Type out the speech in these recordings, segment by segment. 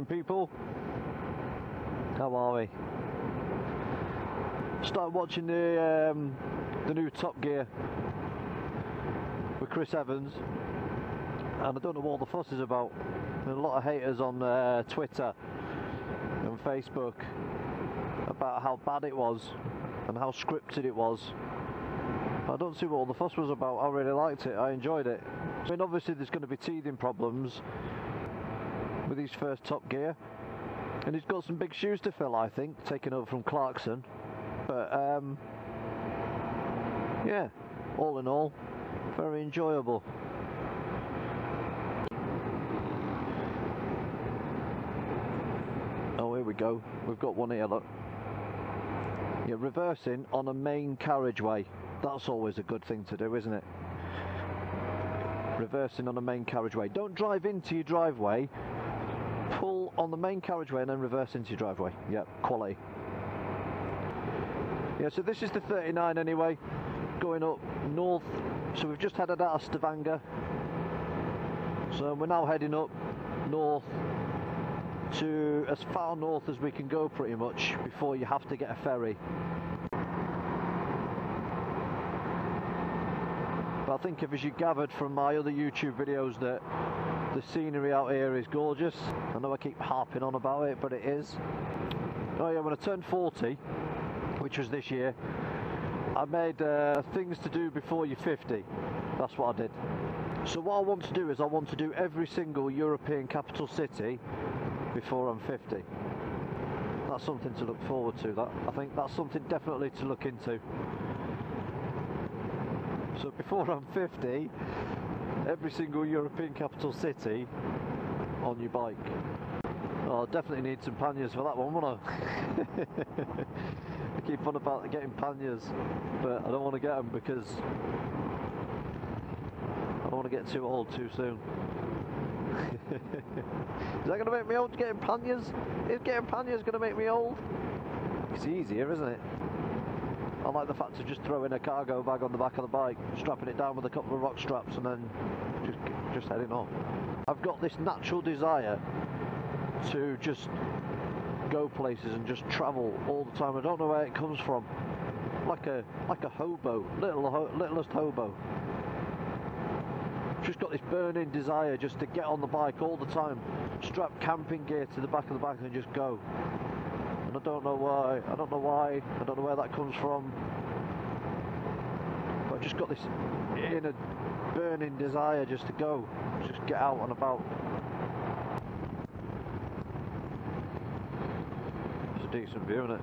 morning, people. How are we? Started watching the new Top Gear with Chris Evans, and I don't know what all the fuss is about. There's a lot of haters on Twitter and Facebook about how bad it was and how scripted it was. I don't see what all the fuss was about. I really liked it. I enjoyed it. I mean, obviously there's going to be teething problems with his first Top Gear, and he's got some big shoes to fill, I think, taking over from Clarkson. But yeah, all in all, very enjoyable. Oh, here we go. We've got one here, look. Yeah, reversing on a main carriageway. That's always a good thing to do, isn't it? Reversing on a main carriageway. Don't drive into your driveway. Pull on the main carriageway and then reverse into your driveway. Yeah, quality. Yeah, so this is the 39 anyway, going up north. So we've just headed out of Stavanger. So we're now heading up north to as far north as we can go pretty much before you have to get a ferry. But I think as you gathered from my other YouTube videos that the scenery out here is gorgeous. I know I keep harping on about it, but it is. Oh yeah, when I turned 40, which was this year, I made things to do before you're 50. That's what I did. So what I want to do is I want to do every single European capital city before I'm 50. That's something to look forward to. I think that's something definitely to look into. So before I'm 50, every single European capital city on your bike. Oh, I definitely need some panniers for that one, won't I? I keep on about getting panniers, but I don't want to get them because I don't want to get too old too soon. Is that going to make me old, getting panniers? Is getting panniers going to make me old? It's easier, isn't it? I like the fact of just throwing a cargo bag on the back of the bike, strapping it down with a couple of rock straps and then just heading off. I've got this natural desire to just go places and just travel all the time. I don't know where it comes from. Like a hobo, littlest hobo. Just got this burning desire just to get on the bike all the time, strap camping gear to the back of the bike and just go. And I don't know why. I don't know where that comes from. But I just got this inner burning desire just to go, just get out and about. It's a decent view, isn't it?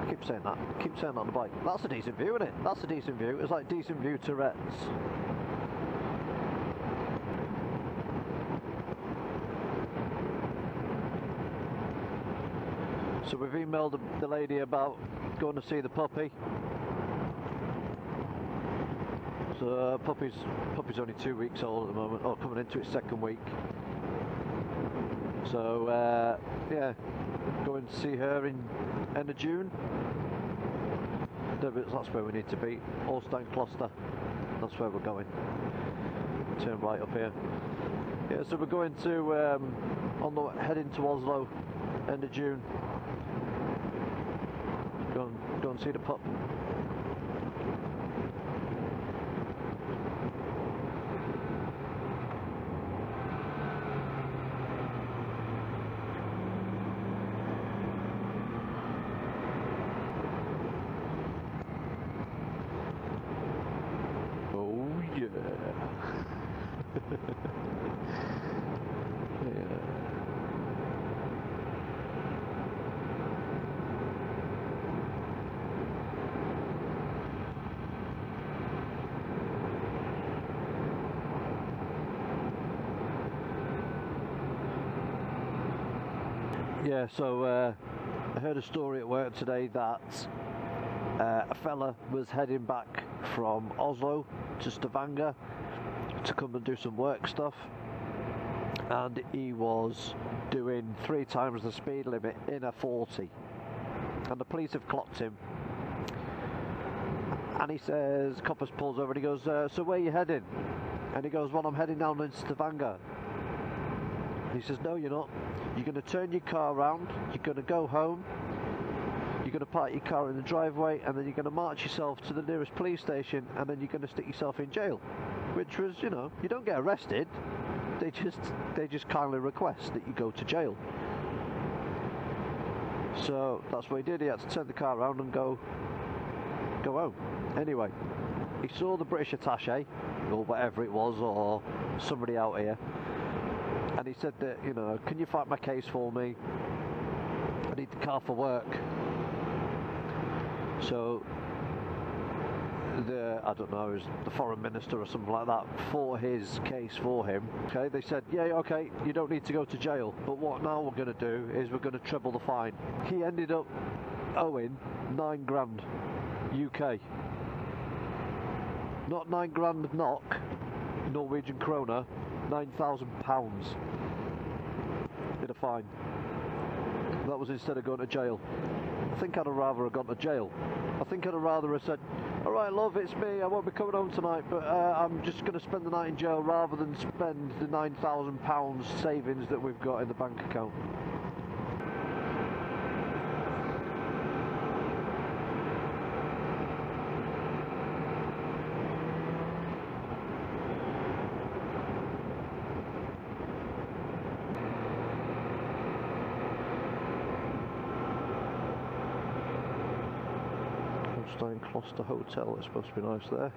I keep saying that. I keep saying that on the bike. That's a decent view, isn't it? That's a decent view. It's like decent view Tourette's. So we've emailed the lady about going to see the puppy. So puppy's only 2 weeks old at the moment, or coming into its second week. So yeah, going to see her in end of June. That's where we need to be. Utstein, Kloster. That's where we're going. Turn right up here. Yeah, so we're going to heading to Oslo end of June. Go and see the pup. Oh yeah. Yeah. Yeah, so I heard a story at work today that a fella was heading back from Oslo to Stavanger to come and do some work stuff, and he was doing 3 times the speed limit in a 40, and the police have clocked him. And he says, Coppers pulls over and he goes, so where are you heading? And he goes, well, I'm heading down in Stavanger. He says, no, you're not. You're going to turn your car around, you're going to go home, you're going to park your car in the driveway, and then you're going to march yourself to the nearest police station, and then you're going to stick yourself in jail. Which was, you know, you don't get arrested, they just kindly request that you go to jail. So that's what he did. He had to turn the car around and go home. Anyway, he saw the British attaché, or whatever it was, or somebody out here, and he said that, you know, can you fight my case for me? I need the car for work. So I don't know, it was the foreign minister or something like that, fought his case for him. Okay, they said, yeah, okay, you don't need to go to jail, but what now we're going to do is we're going to treble the fine. He ended up owing 9 grand UK. Not 9 grand NOK, Norwegian krona, £9,000 in a fine. That was instead of going to jail. I think I'd have rather have gone to jail. I think I'd have rather have said, alright love, it's me, I won't be coming home tonight, but I'm just going to spend the night in jail rather than spend the £9,000 savings that we've got in the bank account. Utstein Kloster Hotel, it's supposed to be nice there.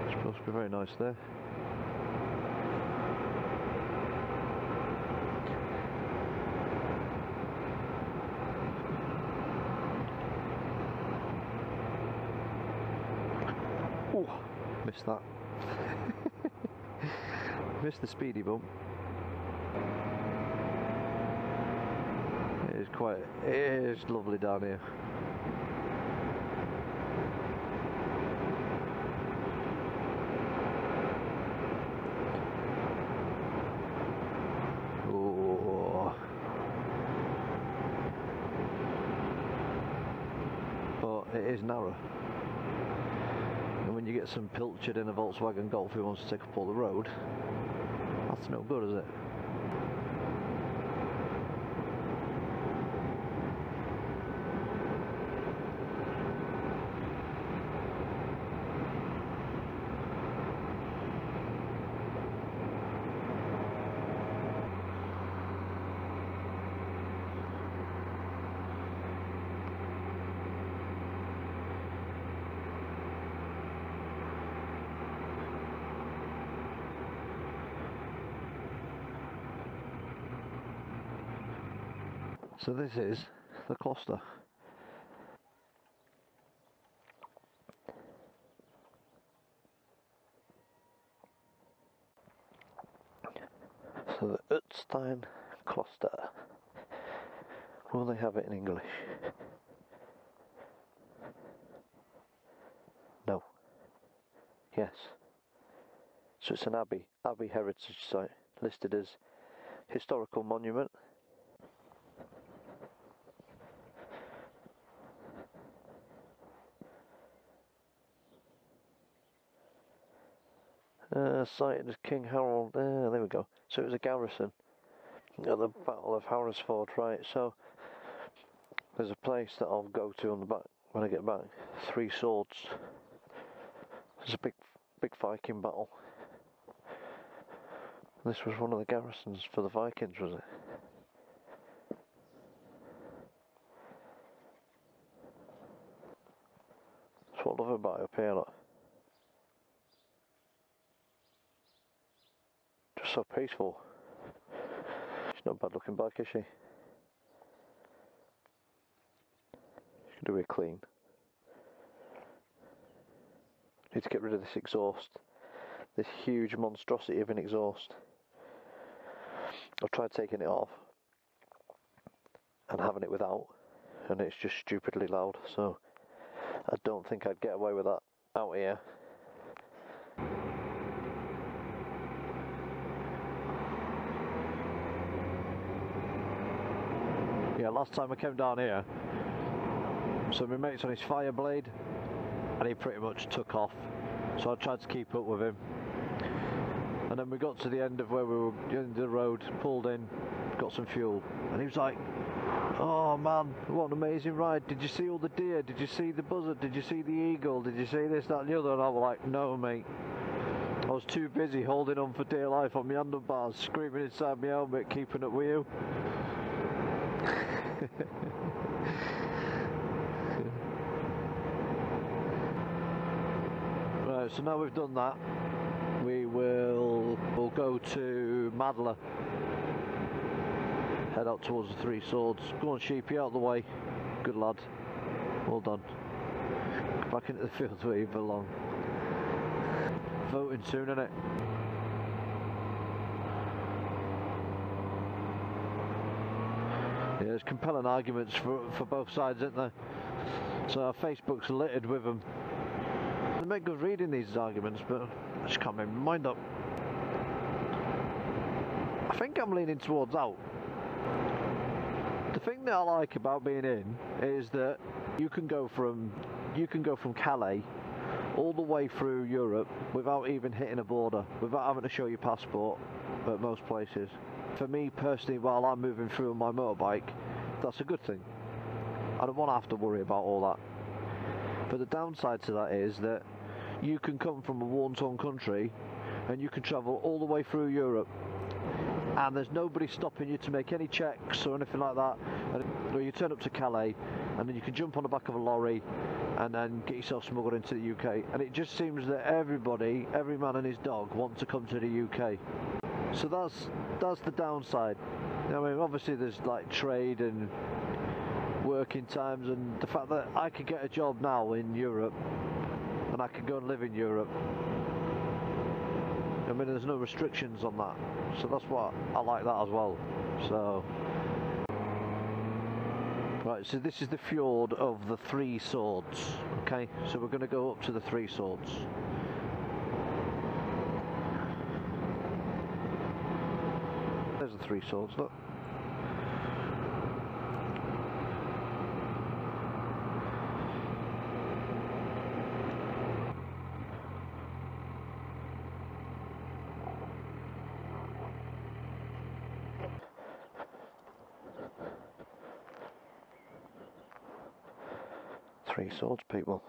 It's supposed to be very nice there. Oh, missed that. Missed the speedy bump. It is lovely down here. It is narrow, and when you get some pilchard in a Volkswagen Golf who wants to take up all the road, that's no good, is it? So this is the Kloster. So the Utstein Kloster. Will they have it in English? No. Yes. So it's an abbey heritage site, listed as historical monument. Cited as King Harold, there we go. So it was a garrison at the Battle of Harrisford, right? So there's a place that I'll go to on the back when I get back. 3 Swords. There's a big Viking battle. This was one of the garrisons for the Vikings, was it? That's what I love about it up here, look. Just so peaceful. She's not bad looking back, is she? She can do it clean. Need to get rid of this exhaust. This huge monstrosity of an exhaust. I've tried taking it off and having it without, and it's just stupidly loud, so I don't think I'd get away with that out here. Yeah, last time I came down here, so my mate's on his Fireblade, and he pretty much took off, so I tried to keep up with him. And then we got to the end of where we were in the road, pulled in, got some fuel, and he was like, "Oh man, what an amazing ride. Did you see all the deer? Did you see the buzzard? Did you see the eagle? Did you see this, that and the other?" And I was like, "No mate, I was too busy holding on for dear life on my handlebars, screaming inside my helmet, keeping up with you." Right, so now we've done that, we'll go to Madler, head out towards the Three Swords. Go on Sheepy, out of the way, good lad, well done. Get back into the field where you belong. Voting soon, innit? Yeah, there's compelling arguments for both sides, isn't there? So our Facebook's littered with them. They make good reading, these arguments, but I just can't make my mind up. I think I'm leaning towards out. The thing that I like about being in is that you can go from Calais all the way through Europe without even hitting a border, without having to show your passport at most places. For me personally, while I'm moving through on my motorbike, that's a good thing. I don't want to have to worry about all that. But the downside to that is that you can come from a war-torn country and you can travel all the way through Europe, and there's nobody stopping you to make any checks or anything like that. And you turn up to Calais and then you can jump on the back of a lorry and then get yourself smuggled into the UK. And it just seems that everybody, every man and his dog, wants to come to the UK. So that's the downside. I mean, obviously there's like trade and working times, and the fact that I could get a job now in Europe and I can go and live in Europe. I mean, there's no restrictions on that, so that's what I like, that as well. So right, so this is the fjord of the Three Swords. Okay, so we're going to go up to the Three Swords. There's the Three Swords, look. Three Swords, people.